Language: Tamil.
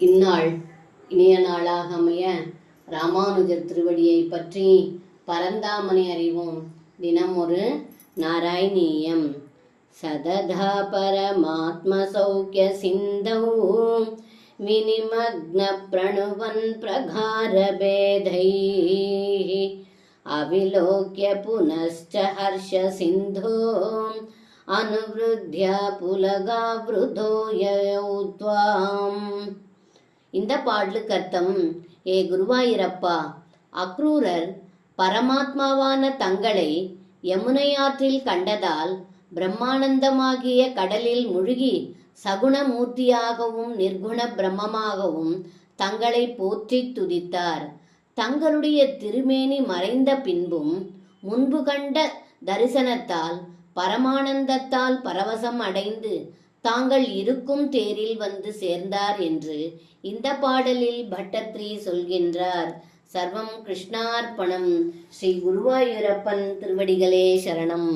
இந்நாள் இனிய நாளாக அமைய ராமானுஜர் திருவடியை பற்றி பரந்தாமனை அறிவோம். தினம் ஒரு நாராயணீயம். சததா பரமாத்ம சௌக்கிய சிந்தௌ வினிமக்ன பிரணுவன் பிரகார பேதைः அவிலோக்ய புனश्च ஹர்ஷ சிந்தோ அனுவ்ருத்ய புலகாவ்ருதோ யௌத்வாம். இந்த பாடலுக்கு அர்த்தம்: ஏ குருவாயூரப்பா, அக்ரூரர் பரமாத்மாவான தங்களை யமுனை ஆற்றில் கண்டதால் பிரம்மானந்தமாகிய கடலில் முழுகி சகுணமூர்த்தியாகவும் நிர்குண பிரம்மமாகவும் தங்களை போற்றி துதித்தார். தங்களுடைய திருமேனி மறைந்த பின்பும் முன்பு கண்ட தரிசனத்தால் பரமானந்தத்தால் பரவசம் அடைந்து தாங்கள் இருக்கும் தேரில் வந்து சேர்ந்தார் என்று இந்த பாடலில் பட்டத்ரி சொல்கின்றார். சர்வம் கிருஷ்ணார்ப்பணம். ஸ்ரீ குருவாயூரப்பன் திருவடிகளே சரணம்.